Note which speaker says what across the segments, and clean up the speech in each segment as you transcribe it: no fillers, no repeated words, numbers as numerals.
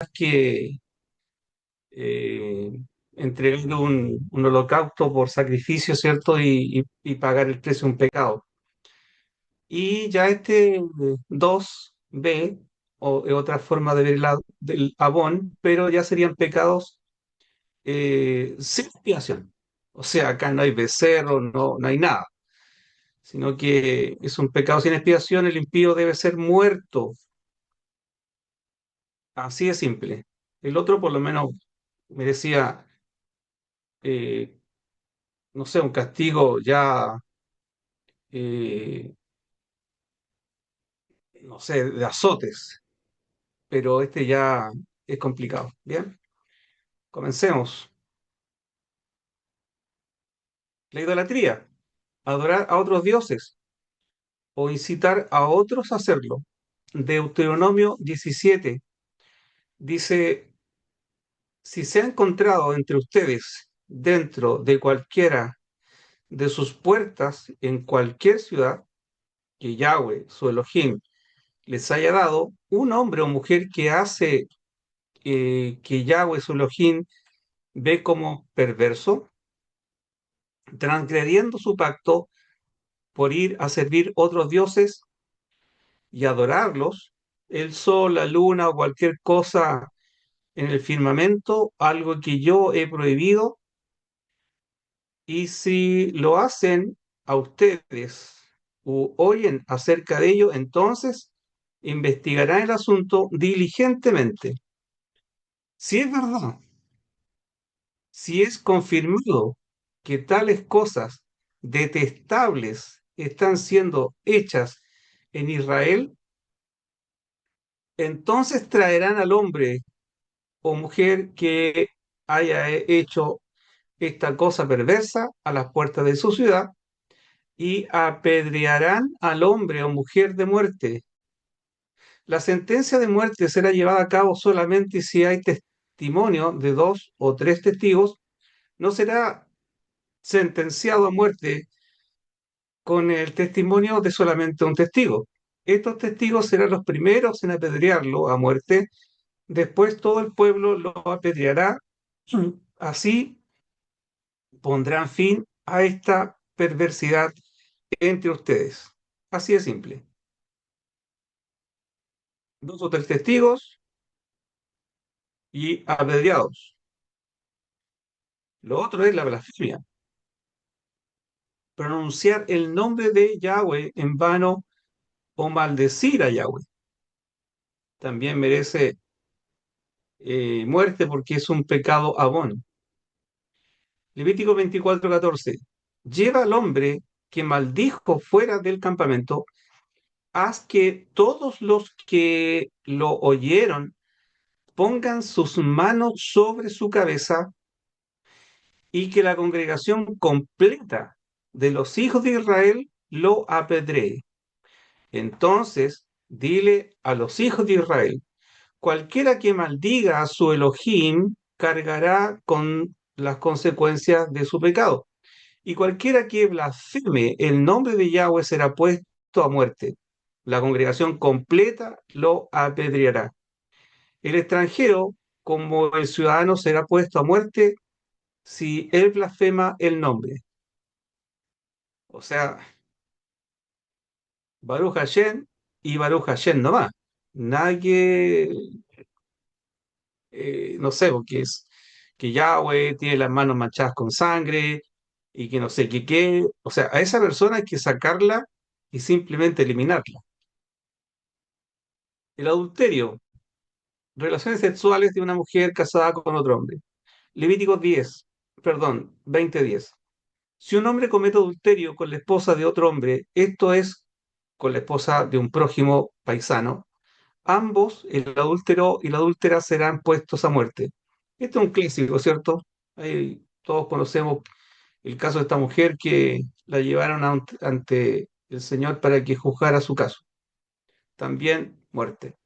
Speaker 1: más que eh, entregar un holocausto por sacrificio, ¿cierto? Y pagar el precio de un pecado. Y ya este 2b, o otra forma de ver del Abón, pero ya serían pecados sin expiación. O sea, acá no hay becerro, no hay nada, sino que es un pecado sin expiación, el impío debe ser muerto. Así de simple. El otro por lo menos merecía, eh, no sé, un castigo ya, eh, no sé, de azotes, pero este ya es complicado. Bien, comencemos. La idolatría, adorar a otros dioses o incitar a otros a hacerlo. Deuteronomio 17 dice, si se ha encontrado entre ustedes dentro de cualquiera de sus puertas en cualquier ciudad que Yahweh, su Elohim, les haya dado, un hombre o mujer que hace que Yahweh, su Elohim, ve como perverso, transgrediendo su pacto por ir a servir otros dioses y adorarlos, el sol, la luna o cualquier cosa en el firmamento, algo que yo he prohibido, y si lo hacen a ustedes o oyen acerca de ello, entonces investigarán el asunto diligentemente. Si es verdad, si es confirmado que tales cosas detestables están siendo hechas en Israel, entonces traerán al hombre o mujer que haya hecho esta cosa perversa a las puertas de su ciudad y apedrearán al hombre o mujer de muerte. La sentencia de muerte será llevada a cabo solamente si hay testimonio de dos o tres testigos. No será sentenciado a muerte con el testimonio de solamente un testigo. Estos testigos serán los primeros en apedrearlo a muerte. Después todo el pueblo lo apedreará. Así pondrán fin a esta perversidad entre ustedes. Así de simple. Dos o tres testigos y apedreados. Lo otro es la blasfemia. Pronunciar el nombre de Yahweh en vano o maldecir a Yahweh. También merece muerte porque es un pecado abón. Levítico 24:14. Lleva al hombre que maldijo fuera del campamento, haz que todos los que lo oyeron pongan sus manos sobre su cabeza y que la congregación completa de los hijos de Israel lo apedree. Entonces, dile a los hijos de Israel, cualquiera que maldiga a su Elohim cargará con las consecuencias de su pecado. Y cualquiera que blasfeme el nombre de Yahweh será puesto a muerte. La congregación completa lo apedreará. El extranjero, como el ciudadano, será puesto a muerte si él blasfema el nombre. O sea, Baruch Hashem y Baruch Hashem nomás. Nadie, no sé, porque es que Yahweh tiene las manos manchadas con sangre y que no sé qué. O sea, a esa persona hay que sacarla y simplemente eliminarla. El adulterio, relaciones sexuales de una mujer casada con otro hombre. Levítico 10, perdón, 20:10. Si un hombre comete adulterio con la esposa de otro hombre, esto es, con la esposa de un prójimo paisano, ambos, el adúltero y la adúltera, serán puestos a muerte. Este es un clásico, ¿cierto? Ahí todos conocemos el caso de esta mujer que la llevaron ante el Señor para que juzgara su caso. También muerte.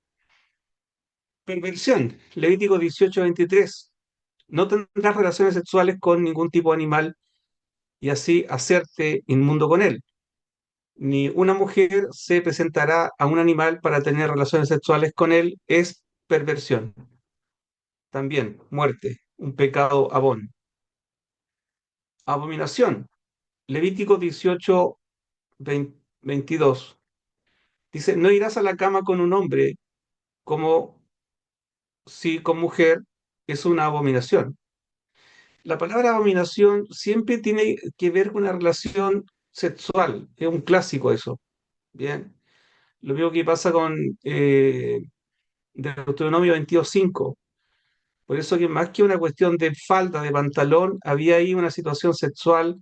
Speaker 1: Perversión, Levítico 18:23. No tendrás relaciones sexuales con ningún tipo de animal y así hacerte inmundo con él. Ni una mujer se presentará a un animal para tener relaciones sexuales con él, es perversión. también muerte, un pecado abón. Abominación, Levítico 18, 22. Dice, no irás a la cama con un hombre como si con mujer, es una abominación. La palabra abominación siempre tiene que ver con una relación sexual, es un clásico eso, ¿bien? Lo mismo que pasa con Deuteronomio 22:5. Por eso que más que una cuestión de falda, de pantalón, había ahí una situación sexual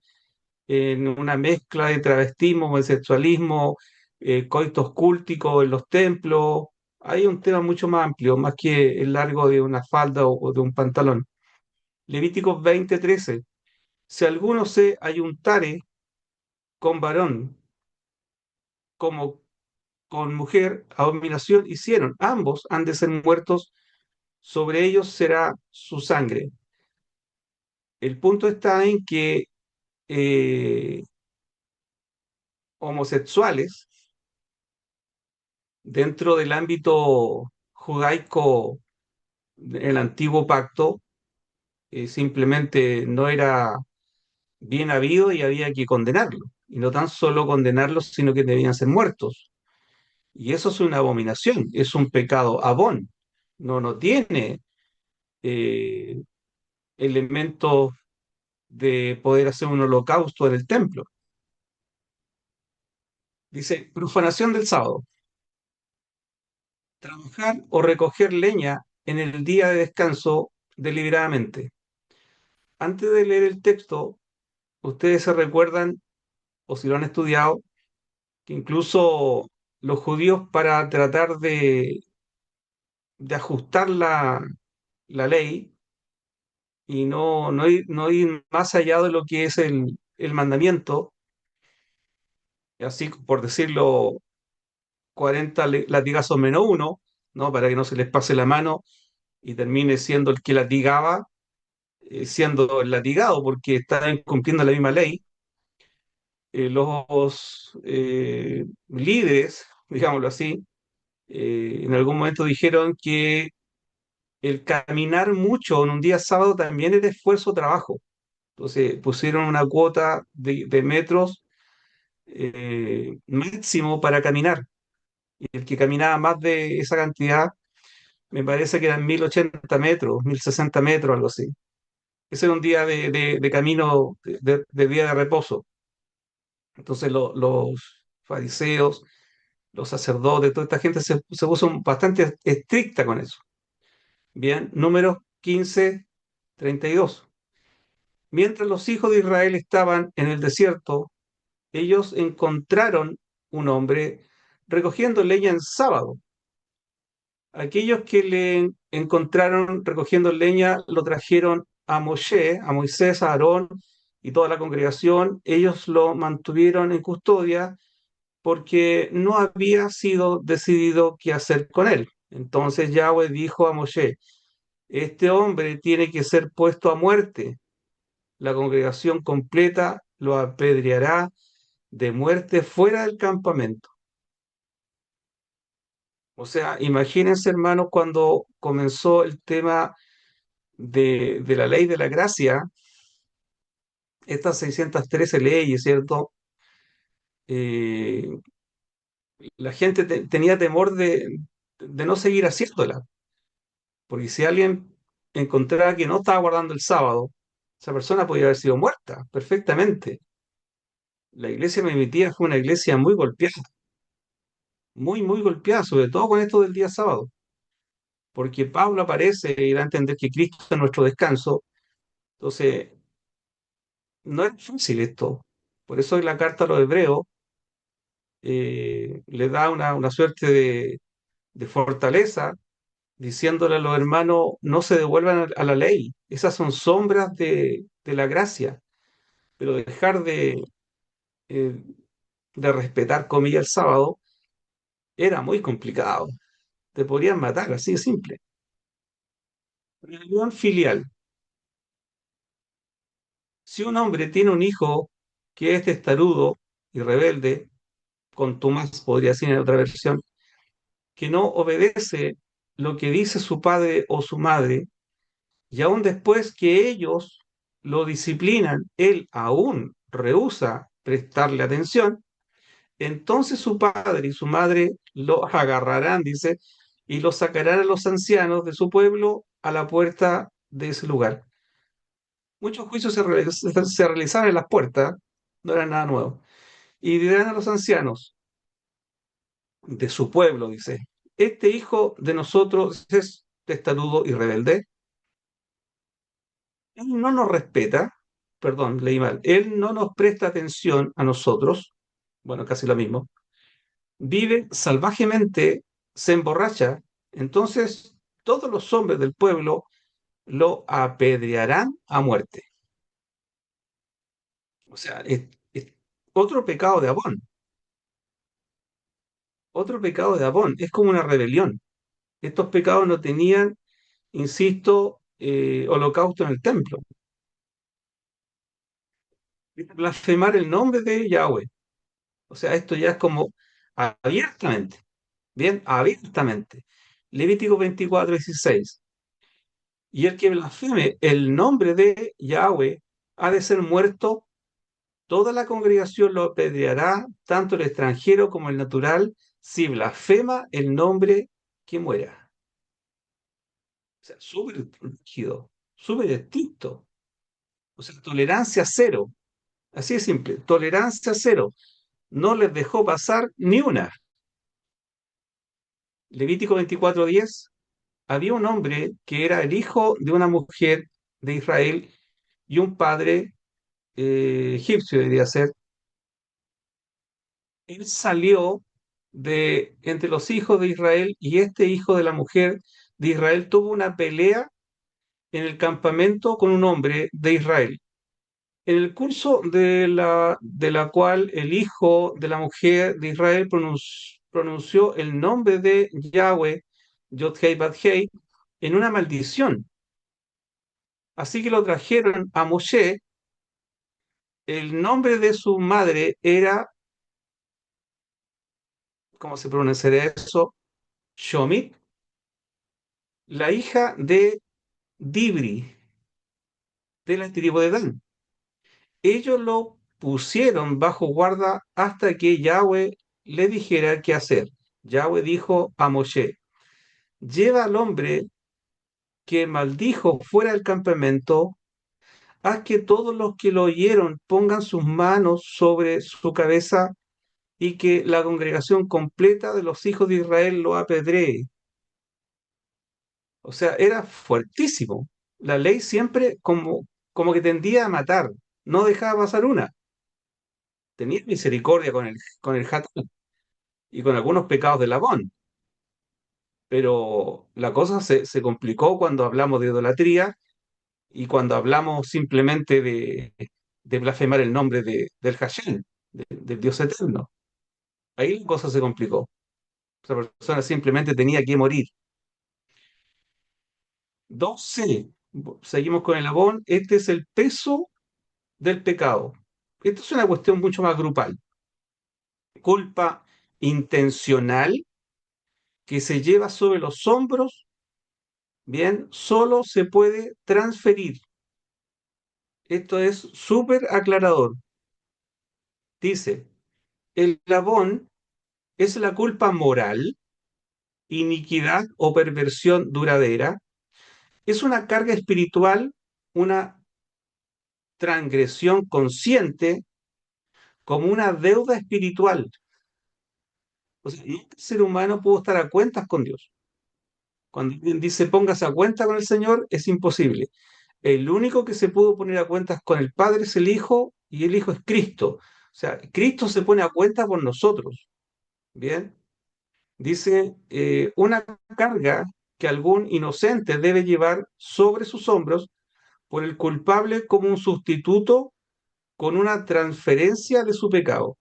Speaker 1: en una mezcla de travestismo, homosexualismo, coitos cúlticos en los templos. Hay un tema mucho más amplio, más que el largo de una falda o de un pantalón. Levíticos 20:13. Si alguno se ayuntare con varón como con mujer, abominación hicieron. Ambos han de ser muertos, sobre ellos será su sangre. El punto está en que eh, homosexuales dentro del ámbito judaico, el antiguo pacto, simplemente no era bien habido y había que condenarlo. Y no tan solo condenarlos, sino que debían ser muertos. Y eso es una abominación, es un pecado abón. No tiene eh, elementos de poder hacer un holocausto en el templo. Dice, profanación del sábado. Trabajar o recoger leña en el día de descanso deliberadamente. Antes de leer el texto, ustedes se recuerdan, o si lo han estudiado, que incluso los judíos para tratar de ajustar la ley y no ir más allá de lo que es el mandamiento, así por decirlo, 40 latigazos menos uno, ¿no? Para que no se les pase la mano y termine siendo el que latigaba, siendo el latigado, porque está incumpliendo la misma ley. Los líderes, digámoslo así, en algún momento dijeron que el caminar mucho en un día sábado también era esfuerzo, trabajo. Entonces pusieron una cuota de metros máximo para caminar. Y el que caminaba más de esa cantidad, me parece que eran 1080 metros, 1060 metros, algo así. Ese era un día de camino, de día de reposo. Entonces los fariseos, los sacerdotes, toda esta gente se puso bastante estricta con eso. Bien, números 15:32. Mientras los hijos de Israel estaban en el desierto, ellos encontraron un hombre recogiendo leña en sábado. Aquellos que le encontraron recogiendo leña lo trajeron a Moshe, a Moisés, a Aarón y toda la congregación. Ellos lo mantuvieron en custodia porque no había sido decidido qué hacer con él. Entonces Yahweh dijo a Moshe, este hombre tiene que ser puesto a muerte. La congregación completa lo apedreará de muerte fuera del campamento. O sea, imagínense, hermanos, cuando comenzó el tema de la ley de la gracia, estas 613 leyes, ¿cierto? Eh, la gente tenía temor de no seguir haciéndola, porque si alguien encontraba que no estaba guardando el sábado, esa persona podía haber sido muerta perfectamente. La iglesia primitiva fue una iglesia muy golpeada, sobre todo con esto del día sábado, porque Pablo aparece y da a entender que Cristo es nuestro descanso. Entonces, no es fácil esto. Por eso en la carta a los hebreos le da una suerte de fortaleza, diciéndole a los hermanos, no se devuelvan a la ley. Esas son sombras de la gracia, pero dejar eh, de respetar, comillas, el sábado era muy complicado. Te podrían matar, así de simple. Reunión filial. Si un hombre tiene un hijo que es testarudo y rebelde, contumaz podría decir en otra versión, que no obedece lo que dice su padre o su madre, Y aún después que ellos lo disciplinan, él aún rehúsa prestarle atención, entonces su padre y su madre lo agarrarán, dice, y lo sacarán a los ancianos de su pueblo a la puerta de ese lugar. Muchos juicios se realizaban en las puertas, no era nada nuevo. Y dirán a los ancianos de su pueblo, dice, este hijo de nosotros es testarudo y rebelde, él no nos respeta, perdón, leí mal, él no nos presta atención a nosotros, bueno, casi lo mismo, vive salvajemente, se emborracha, entonces todos los hombres del pueblo lo apedrearán a muerte. O sea, es otro pecado de Abón, otro pecado de Abón, es como una rebelión. Estos pecados no tenían, insisto, holocausto en el templo. Blasfemar el nombre de Yahweh. O sea, esto ya es como abiertamente, bien, abiertamente. Levítico 24:16. Y el que blasfeme el nombre de Yahweh ha de ser muerto. Toda la congregación lo apedreará, tanto el extranjero como el natural, si blasfema el nombre que muera. O sea, súper rígido, súper estricto. O sea, tolerancia cero. Así de simple, tolerancia cero. No les dejó pasar ni una. Levítico 24:10, había un hombre que era el hijo de una mujer de Israel y un padre egipcio, debería ser. Él salió de entre los hijos de Israel y este hijo de la mujer de Israel tuvo una pelea en el campamento con un hombre de Israel. En el curso de la cual el hijo de la mujer de Israel pronunció el nombre de Yahweh, Yod-Hei Bad-Hei, en una maldición. Así que lo trajeron a Moshe. El nombre de su madre era, ¿cómo se pronunciaría eso? Shomit, la hija de Dibri, de la tribu de Dan. Ellos lo pusieron bajo guarda hasta que Yahweh le dijera qué hacer. Yahweh dijo a Moshe, lleva al hombre que maldijo fuera del campamento, haz que todos los que lo oyeron pongan sus manos sobre su cabeza y que la congregación completa de los hijos de Israel lo apedree. O sea, era fuertísimo. La ley siempre como que tendía a matar, no dejaba pasar una. Tenía misericordia con el Hatán y con algunos pecados de Labón, pero la cosa se complicó cuando hablamos de idolatría y cuando hablamos simplemente de blasfemar el nombre del Hashem, del Dios eterno. Ahí la cosa se complicó. Esa persona simplemente tenía que morir. 12. Seguimos con el Labón. Este es el peso del pecado. Esto es una cuestión mucho más grupal. Culpa intencional que se lleva sobre los hombros, bien, solo se puede transferir. Esto es súper aclarador. Dice, el labón es la culpa moral, iniquidad o perversión duradera. Es una carga espiritual, una transgresión consciente como una deuda espiritual. O sea, nunca el ser humano pudo estar a cuentas con Dios. Cuando alguien dice póngase a cuenta con el Señor, es imposible. El único que se pudo poner a cuentas con el Padre es el Hijo y el Hijo es Cristo. O sea, Cristo se pone a cuenta por nosotros. Bien, dice una carga que algún inocente debe llevar sobre sus hombros por el culpable como un sustituto con una transferencia de su pecado.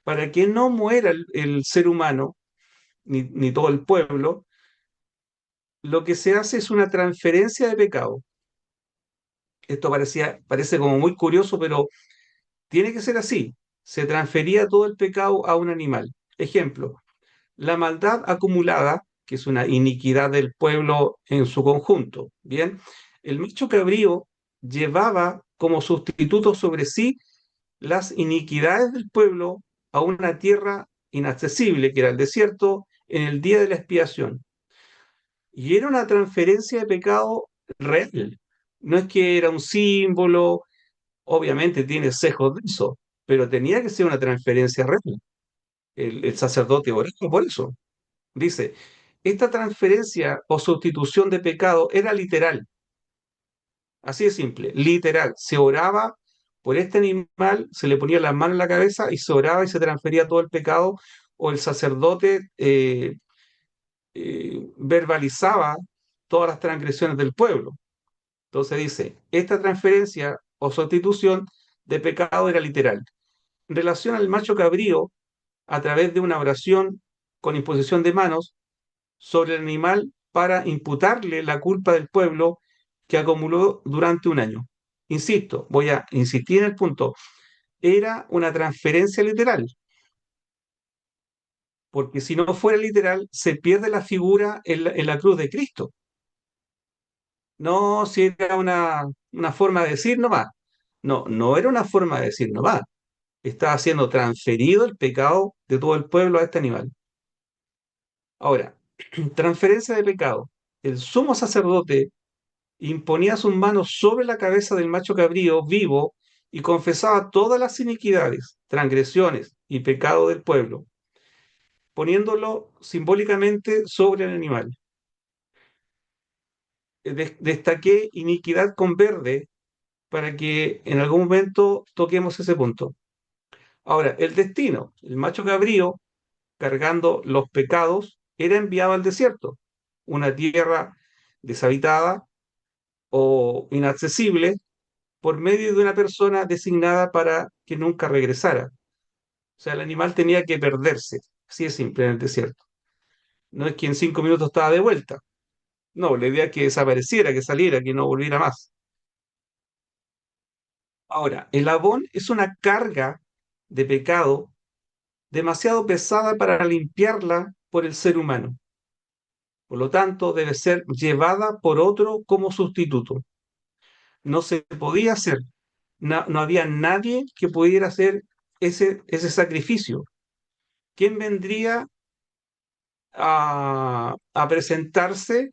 Speaker 1: Para que no muera el ser humano, ni todo el pueblo, lo que se hace es una transferencia de pecado. Esto parece como muy curioso, pero tiene que ser así. Se transfería todo el pecado a un animal. Ejemplo, la maldad acumulada. que es una iniquidad del pueblo en su conjunto. Bien, el macho cabrío llevaba como sustituto sobre sí las iniquidades del pueblo a una tierra inaccesible, que era el desierto, en el día de la expiación. Y era una transferencia de pecado real. No es que era un símbolo, obviamente tiene sesgos de eso, pero tenía que ser una transferencia real. El sacerdote oraba por eso. Dice, esta transferencia o sustitución de pecado era literal, así de simple, literal. Se oraba por este animal, se le ponía la mano en la cabeza y se oraba y se transfería todo el pecado, o el sacerdote verbalizaba todas las transgresiones del pueblo. Entonces dice, esta transferencia o sustitución de pecado era literal. En relación al macho cabrío, a través de una oración con imposición de manos sobre el animal para imputarle la culpa del pueblo que acumuló durante un año. Insisto, voy a insistir en el punto, era una transferencia literal, porque si no fuera literal, se pierde la figura en la cruz de Cristo. No, si era una forma de decir nomás. No, no era una forma de decir nomás. Estaba siendo transferido el pecado de todo el pueblo a este animal. Ahora, transferencia de pecado. El sumo sacerdote imponía sus manos sobre la cabeza del macho cabrío vivo y confesaba todas las iniquidades, transgresiones y pecado del pueblo, poniéndolo simbólicamente sobre el animal. Destaqué iniquidad con verde para que en algún momento toquemos ese punto. Ahora, el destino, el macho cabrío, cargando los pecados, era enviado al desierto, una tierra deshabitada o inaccesible, por medio de una persona designada para que nunca regresara. O sea, el animal tenía que perderse, así de simple, en el desierto. No es que en 5 minutos estaba de vuelta. No, la idea es que desapareciera, que saliera, que no volviera más. Ahora, el abón es una carga de pecado demasiado pesada para limpiarla por el ser humano. Por lo tanto, debe ser llevada por otro como sustituto. No se podía hacer, no había nadie que pudiera hacer ese sacrificio. ¿Quién vendría a presentarse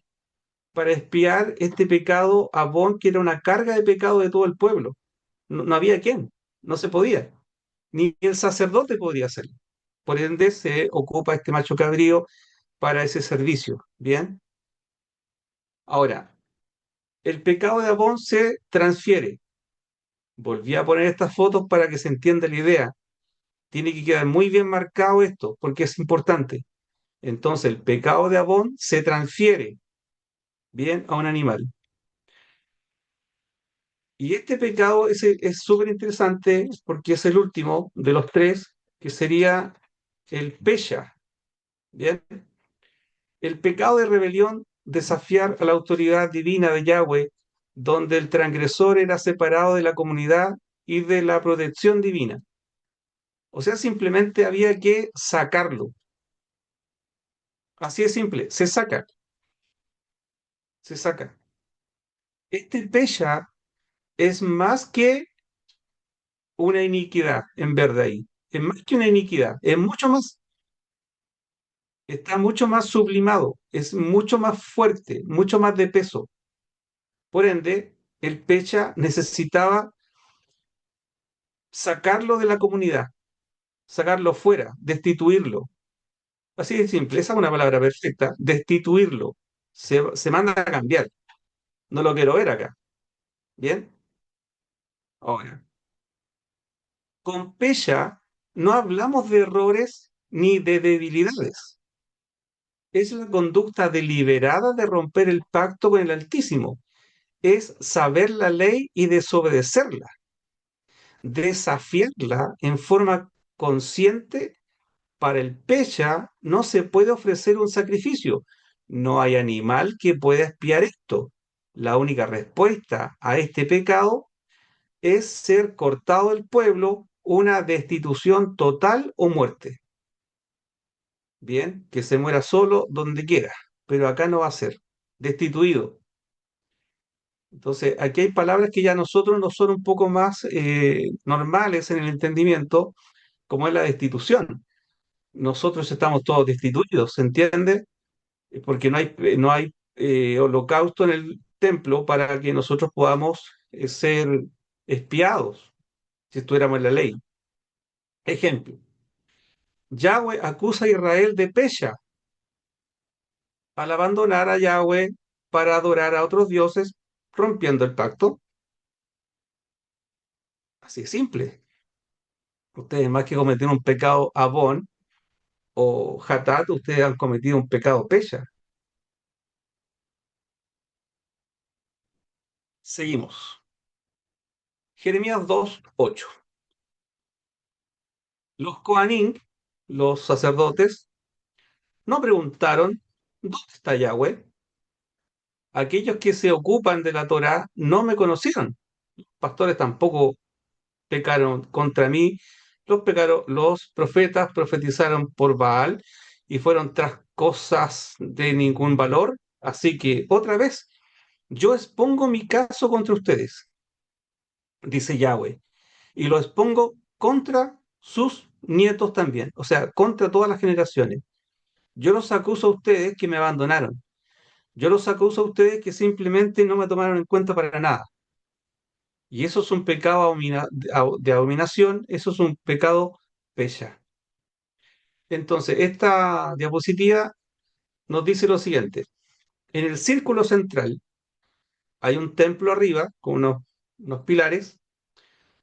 Speaker 1: para expiar este pecado a Bon, que era una carga de pecado de todo el pueblo? No, no había quien, no se podía, ni el sacerdote podía hacerlo. Por ende, se ocupa este macho cabrío para ese servicio. Bien, ahora, el pecado de Abón se transfiere. Volví a poner estas fotos para que se entienda la idea. Tiene que quedar muy bien marcado esto, porque es importante. Entonces, el pecado de Abón se transfiere, bien, a un animal. Y este pecado es súper interesante porque es el último de los tres, que sería el Pesha. Bien, el pecado de rebelión, desafiar a la autoridad divina de Yahweh, donde el transgresor era separado de la comunidad y de la protección divina. O sea, simplemente había que sacarlo. Así de simple, se saca, se saca. Este Pesha es más que una iniquidad, en verdad ahí. Es más que una iniquidad, es mucho más, está mucho más sublimado, es mucho más fuerte, mucho más de peso. Por ende, el Pecha necesitaba sacarlo de la comunidad, sacarlo fuera, destituirlo. Así de simple, esa es una palabra perfecta, destituirlo. Se manda a cambiar. No lo quiero ver acá. ¿Bien? Ahora, con Pecha no hablamos de errores ni de debilidades. Es la conducta deliberada de romper el pacto con el Altísimo. Es saber la ley y desobedecerla, desafiarla en forma consciente. Para el Pecha no se puede ofrecer un sacrificio. No hay animal que pueda expiar esto. La única respuesta a este pecado es ser cortado del pueblo, una destitución total o muerte. Bien, que se muera solo donde quiera. pero acá no va a ser, destituido. Entonces, aquí hay palabras que ya a nosotros nos son un poco más normales en el entendimiento, como es la destitución. Nosotros estamos todos destituidos, ¿se entiende? Porque no hay holocausto en el templo para que nosotros podamos ser espiados, si estuviéramos en la ley. Ejemplo, Yahweh acusa a Israel de pecha al abandonar a Yahweh para adorar a otros dioses, rompiendo el pacto. Así es simple. Ustedes más que cometer un pecado abón o hatat, ustedes han cometido un pecado pecha. Seguimos. Jeremías 2:8. Los Coanín, los sacerdotes, no preguntaron, ¿dónde está Yahweh? Aquellos que se ocupan de la Torá no me conocieron. Pastores tampoco pecaron contra mí. Los profetas profetizaron por Baal y fueron tras cosas de ningún valor. Así que, otra vez, yo expongo mi caso contra ustedes, dice Yahweh, y lo expongo contra sus nietos también, o sea, contra todas las generaciones. Yo los acuso a ustedes que me abandonaron. Yo los acuso a ustedes que simplemente no me tomaron en cuenta para nada. Y eso es un pecado de abominación, eso es un pecado pecha. Entonces, esta diapositiva nos dice lo siguiente. En el círculo central hay un templo arriba con unos pilares.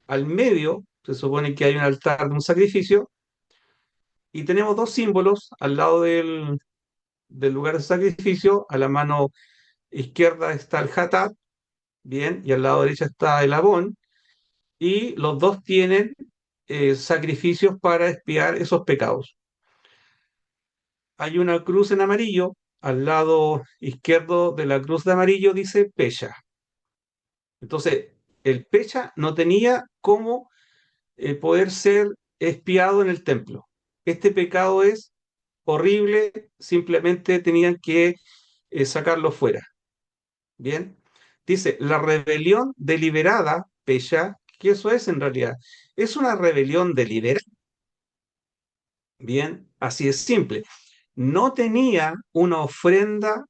Speaker 1: Al medio se supone que hay un altar de un sacrificio y tenemos dos símbolos al lado del lugar de sacrificio. A la mano izquierda está el Hatat, bien, y al lado derecho está el Abón, y los dos tienen sacrificios para expiar esos pecados. Hay una cruz en amarillo, al lado izquierdo de la cruz de amarillo dice Pecha. Entonces, el Pecha no tenía cómo poder ser expiado en el templo. Este pecado es horrible, simplemente tenían que sacarlo fuera. Bien, dice la rebelión deliberada, Pecha, que eso es en realidad, es una rebelión deliberada. Bien, así es simple. No tenía una ofrenda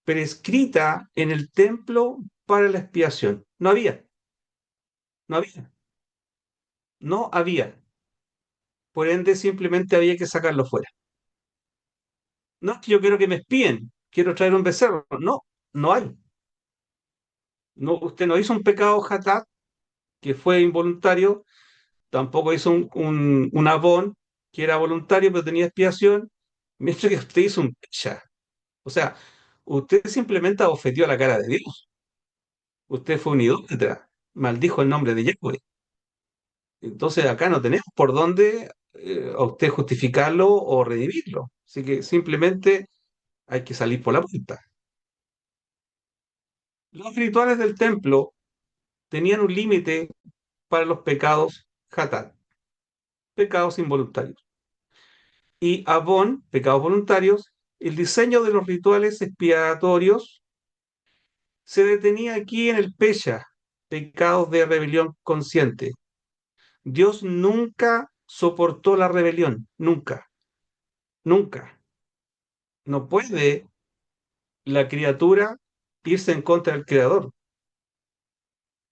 Speaker 1: prescrita en el templo para la expiación. No había, no había, no había. Por ende, simplemente había que sacarlo fuera. No es que yo quiero que me espíen, quiero traer un becerro. No, no hay. No, usted no hizo un pecado hatat, que fue involuntario, tampoco hizo un abón, que era voluntario, pero tenía expiación, mientras que usted hizo un pecha. O sea, usted simplemente ofendió a la cara de Dios. Usted fue un idólatra, maldijo el nombre de Yahweh. Entonces acá no tenemos por dónde a usted justificarlo o redimirlo. Así que simplemente hay que salir por la puerta. Los rituales del templo tenían un límite para los pecados hatat, pecados involuntarios. Y abón, pecados voluntarios, el diseño de los rituales expiatorios se detenía aquí en el pecha, pecados de rebelión consciente. Dios nunca soportó la rebelión, nunca, nunca. No puede la criatura irse en contra del creador.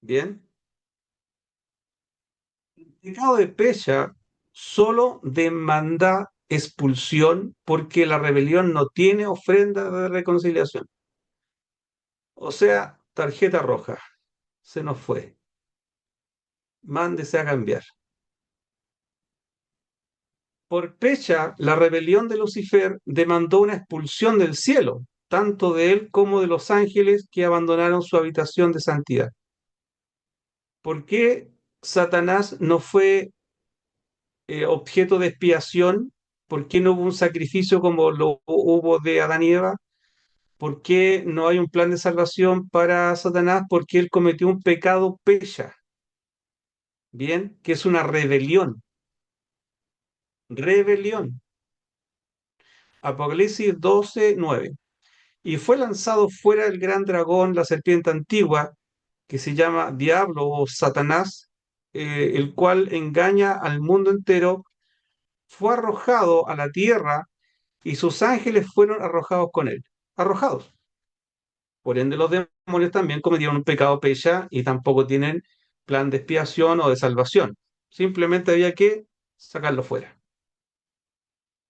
Speaker 1: Bien, el pecado de pecha solo demanda expulsión porque la rebelión no tiene ofrenda de reconciliación. O sea, tarjeta roja, se nos fue. Mándese a cambiar. Por pecha, la rebelión de Lucifer demandó una expulsión del cielo, tanto de él como de los ángeles que abandonaron su habitación de santidad. ¿Por qué Satanás no fue objeto de expiación? ¿Por qué no hubo un sacrificio como lo hubo de Adán y Eva? ¿Por qué no hay un plan de salvación para Satanás? Porque él cometió un pecado pecha, ¿bien? Que es una rebelión. Rebelión. Apocalipsis 12:9. y fue lanzado fuera el gran dragón, la serpiente antigua, que se llama Diablo o Satanás, el cual engaña al mundo entero, fue arrojado a la tierra y sus ángeles fueron arrojados con él, arrojados. Por ende, los demonios también cometieron un pecado pecha y tampoco tienen plan de expiación o de salvación. Simplemente había que sacarlo fuera.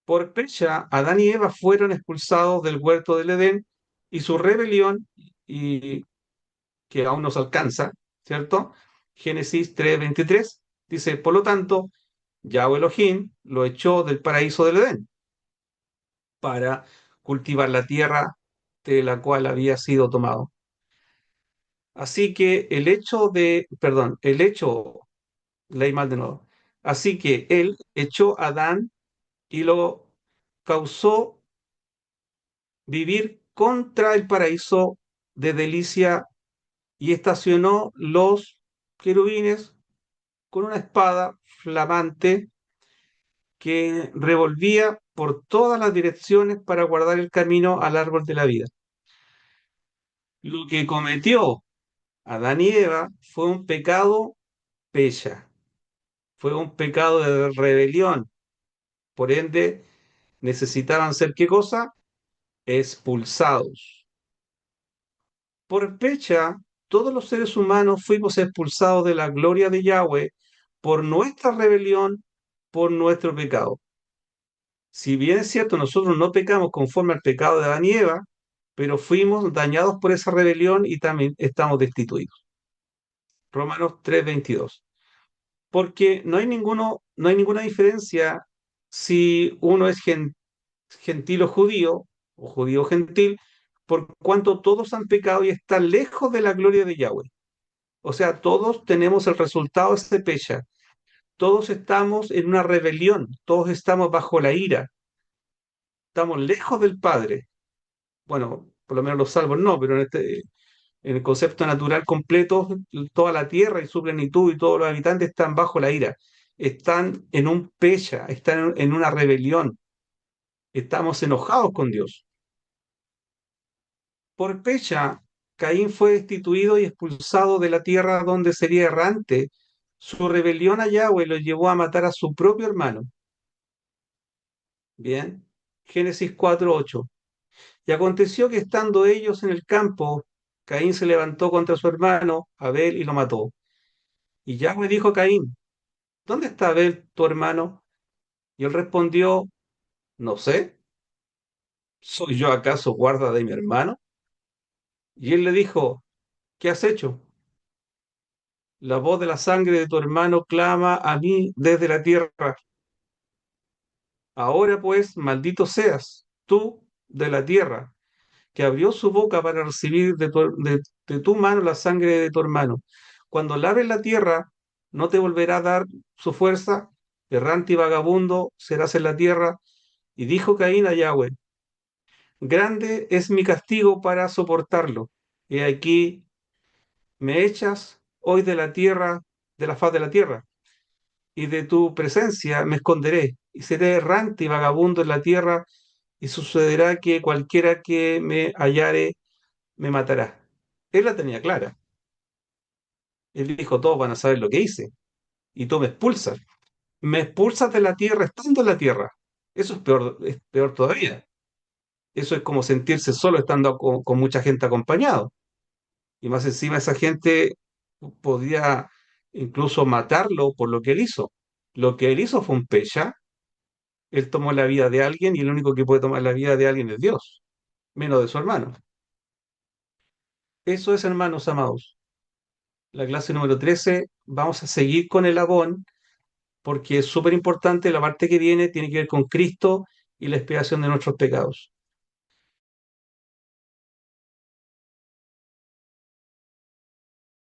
Speaker 1: Por pecha, Adán y Eva fueron expulsados del huerto del Edén y su rebelión, y que aún nos alcanza, ¿cierto? Génesis 3:23 dice, por lo tanto, Yahweh Elohim lo echó del paraíso del Edén para cultivar la tierra de la cual había sido tomado. Así que el hecho, leí mal de nuevo. Así que él echó a Adán y lo causó vivir contra el paraíso de delicia y estacionó los querubines con una espada flamante que revolvía por todas las direcciones para guardar el camino al árbol de la vida. Lo que cometió Adán y Eva fue un pecado pecha, fue un pecado de rebelión. Por ende, necesitaban ser ¿qué cosa? Expulsados. Por pecha, todos los seres humanos fuimos expulsados de la gloria de Yahweh por nuestra rebelión, por nuestro pecado. Si bien es cierto, nosotros no pecamos conforme al pecado de Adán y Eva, pero fuimos dañados por esa rebelión y también estamos destituidos. Romanos 3:22. Porque no hay ninguna diferencia si uno es gentil o judío gentil, por cuanto todos han pecado y están lejos de la gloria de Yahweh. O sea, todos tenemos el resultado de este pecha. Todos estamos en una rebelión, todos estamos bajo la ira, estamos lejos del Padre. Bueno, por lo menos los salvos no, pero en el concepto natural completo, toda la tierra y su plenitud y todos los habitantes están bajo la ira, están en un pecha, están en una rebelión, estamos enojados con Dios. Por pecha, Caín fue destituido y expulsado de la tierra donde sería errante. Su rebelión a Yahweh lo llevó a matar a su propio hermano. Bien, Génesis 4:8. Y aconteció que estando ellos en el campo, Caín se levantó contra su hermano Abel y lo mató. Y Yahweh dijo a Caín, ¿dónde está Abel, tu hermano? Y él respondió, no sé, ¿soy yo acaso guarda de mi hermano? Y él le dijo, ¿qué has hecho? La voz de la sangre de tu hermano clama a mí desde la tierra. Ahora pues, maldito seas tú de la tierra, que abrió su boca para recibir de tu mano la sangre de tu hermano. Cuando laves la tierra, no te volverá a dar su fuerza, errante y vagabundo serás en la tierra. Y dijo Caín a Yahweh, grande es mi castigo para soportarlo. Y aquí me echas hoy de la tierra, de la faz de la tierra, y de tu presencia me esconderé, y seré errante y vagabundo en la tierra, y sucederá que cualquiera que me hallare me matará. Él la tenía clara. Él dijo, todos van a saber lo que hice, y tú me expulsas. Me expulsas de la tierra estando en la tierra. Eso es peor todavía. Eso es como sentirse solo estando con mucha gente acompañado. Y más encima esa gente podía incluso matarlo por lo que él hizo. Lo que él hizo fue un pecha. Él tomó la vida de alguien y el único que puede tomar la vida de alguien es Dios, menos de su hermano. Eso es, hermanos amados. La clase número 13, vamos a seguir con el Abón, porque es súper importante. La parte que viene tiene que ver con Cristo y la expiación de nuestros pecados.